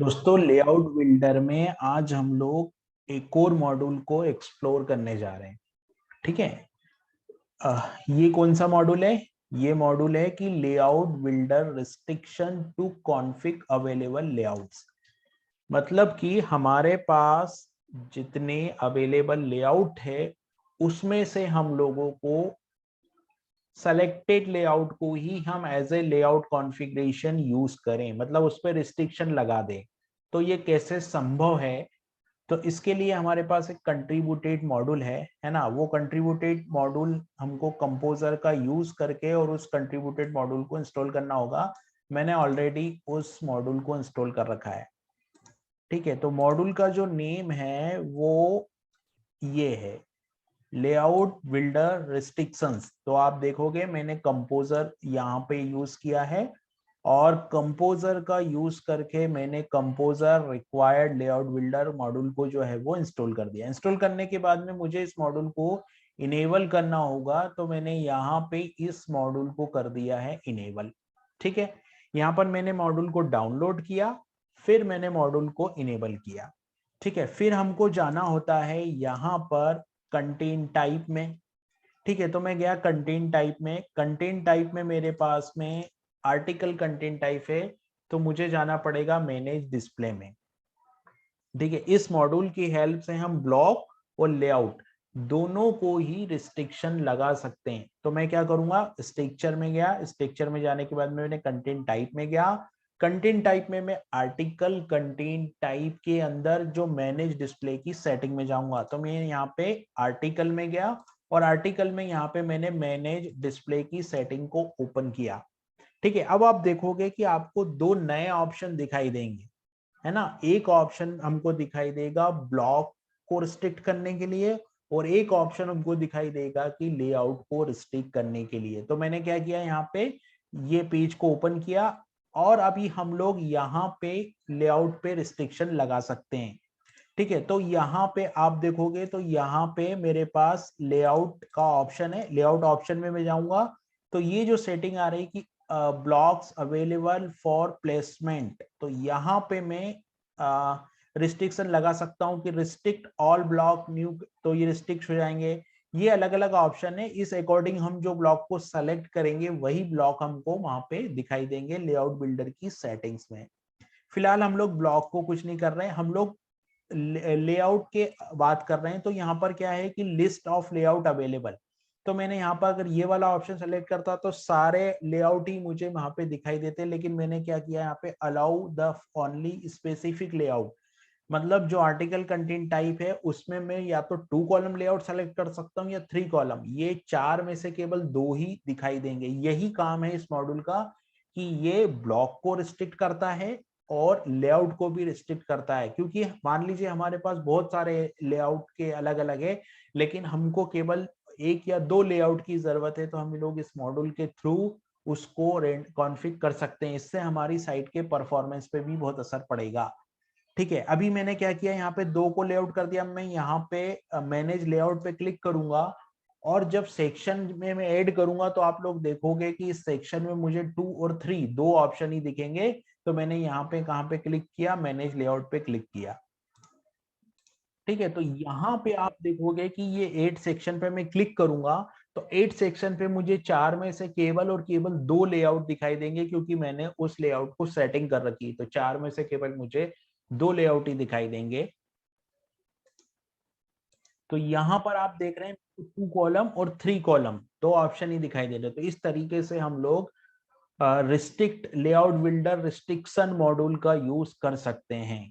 दोस्तों layout builder में आज हम लोग एक और मॉड्यूल को एक्सप्लोर करने जा रहे हैं। ठीक है। ये कौन सा मॉड्यूल है? ये मॉड्यूल है कि layout builder restriction to config available layouts. मतलब कि हमारे पास जितने अवेलेबल लेआउट है उसमें से हम लोगों को सेलेक्टेड लेआउट को ही हम as a layout configuration use करें, मतलब उस पर रिस्ट्रिक्शन लगा दें। तो ये कैसे संभव है? तो इसके लिए हमारे पास एक कंट्रीब्यूटेड मॉड्यूल है ना। वो कंट्रीब्यूटेड मॉड्यूल हमको कंपोजर का यूज करके और उस कंट्रीब्यूटेड मॉड्यूल को इंस्टॉल करना होगा। मैंने ऑलरेडी उस मॉड्यूल को इंस्टॉल कर रखा है। ठीक है, तो मॉड्यूल का जो नेम है वो ये है, लेआउट बिल्डर रिस्ट्रिक्शंस। तो आप देखोगे मैंने कंपोजर यहाँ पे यूज किया है और कंपोजर का यूज करके मैंने composer required layout builder module को जो है वो इंस्टॉल कर दिया। इंस्टॉल करने के बाद में मुझे इस मॉड्यूल को इनेबल करना होगा, तो मैंने यहाँ पे इस मॉड्यूल को कर दिया है इनेबल। ठीक है, यहाँ पर मैंने मॉड्यूल को डाउनलोड किया, फिर मैंने मॉड्यूल को इनेबल किया। ठीक है, फिर हमको जाना होता है यहाँ पर कंटेंट टाइप में। ठीक है, तो मैं गया कंटेंट टाइप में। कंटेंट टाइप में मेरे पास में आर्टिकल कंटेंट टाइप है, तो मुझे जाना पड़ेगा मैनेज डिस्प्ले में। ठीक है, इस मॉड्यूल की हेल्प से हम ब्लॉक और लेआउट दोनों को ही रिस्ट्रिक्शन लगा सकते हैं। तो मैं क्या करूंगा, स्ट्रक्चर में गया, स्ट्रक्चर में जाने के बाद मैंने कंटेंट टाइप में गया। कंटेंट टाइप में मैं आर्टिकल कंटेंट टाइप के अंदर जो मैनेज डिस्प्ले की सेटिंग में जाऊंगा। तो मैं यहाँ पे आर्टिकल में गया और आर्टिकल में यहाँ पे मैंने मैनेज डिस्प्ले की सेटिंग को ओपन किया। ठीक है, अब आप देखोगे कि आपको दो नए ऑप्शन दिखाई देंगे, है ना। एक ऑप्शन हमको दिखाई देगा ब्लॉक को रिस्ट्रिक्ट करने के लिए और एक ऑप्शन हमको दिखाई देगा कि लेआउट को रिस्ट्रिक्ट करने के लिए। तो मैंने क्या किया, यहाँ पे ये पेज को ओपन किया और अभी हम लोग यहाँ पे लेआउट पे रिस्ट्रिक्शन लगा सकते हैं। ठीक है, तो यहाँ पे आप देखोगे तो यहाँ पे मेरे पास लेआउट का ऑप्शन है। लेआउट ऑप्शन में मैं जाऊंगा तो ये जो सेटिंग आ रही कि ब्लॉक्स अवेलेबल फॉर प्लेसमेंट, तो यहाँ पे मैं रिस्ट्रिक्शन लगा सकता हूँ कि रिस्ट्रिक्ट ऑल ब्लॉक न्यू, तो ये रिस्ट्रिक्ट हो जाएंगे। ये अलग अलग ऑप्शन है, इस अकॉर्डिंग हम जो ब्लॉक को सेलेक्ट करेंगे वही ब्लॉक हमको वहां पे दिखाई देंगे लेआउट बिल्डर की सेटिंग्स में। फिलहाल हम लोग ब्लॉक को कुछ नहीं कर रहे हैं, हम लोग लेआउट के बात कर रहे हैं। तो यहाँ पर क्या है कि लिस्ट ऑफ लेआउट अवेलेबल, तो मैंने यहाँ पर अगर ये वाला ऑप्शन सेलेक्ट करता तो सारे लेआउट ही मुझे वहां पे दिखाई देते, लेकिन मैंने क्या किया यहाँ पे allow the only specific layout, मतलब जो आर्टिकल कंटेंट टाइप है उसमें मैं या तो 2 कॉलम लेआउट सेलेक्ट कर सकता हूँ या 3 कॉलम, ये चार में से केवल 2 ही दिखाई देंगे। यही काम है इस मॉड्यूल का कि ये ब्लॉक को रिस्ट्रिक्ट करता है और लेआउट को भी रिस्ट्रिक्ट करता है। क्योंकि मान लीजिए हमारे पास बहुत सारे लेआउट के अलग अलग है, लेकिन हमको केवल एक या दो लेआउट की जरूरत है, तो हम लोग इस मॉड्यूल के थ्रू उसको कॉन्फ़िग कर सकते हैं। इससे हमारी साइट के परफॉर्मेंस पे भी बहुत असर पड़ेगा। ठीक है, अभी मैंने क्या किया, यहाँ पे 2 को लेआउट कर दिया। मैं यहाँ पे मैनेज लेआउट पे क्लिक करूंगा और जब सेक्शन में मैं ऐड करूंगा तो आप लोग देखोगे कि इस सेक्शन में मुझे 2 और 3 दो ऑप्शन ही दिखेंगे। तो मैंने यहाँ पे कहाँ पे क्लिक किया, मैनेज लेआउट पे क्लिक किया। ठीक है, तो यहाँ पे आप देखोगे कि ये 8 सेक्शन पे मैं क्लिक करूंगा तो 8 सेक्शन पे मुझे 4 में से केवल और केवल 2 लेआउट दिखाई देंगे, क्योंकि मैंने उस लेआउट को सेटिंग कर रखी। तो 4 में से केवल मुझे 2 लेआउट ही दिखाई देंगे। तो यहाँ पर आप देख रहे हैं 2 कॉलम और 3 कॉलम, दो ऑप्शन ही दिखाई दे रहे। तो इस तरीके से हम लोग restrict layout builder restriction module का यूज कर सकते हैं।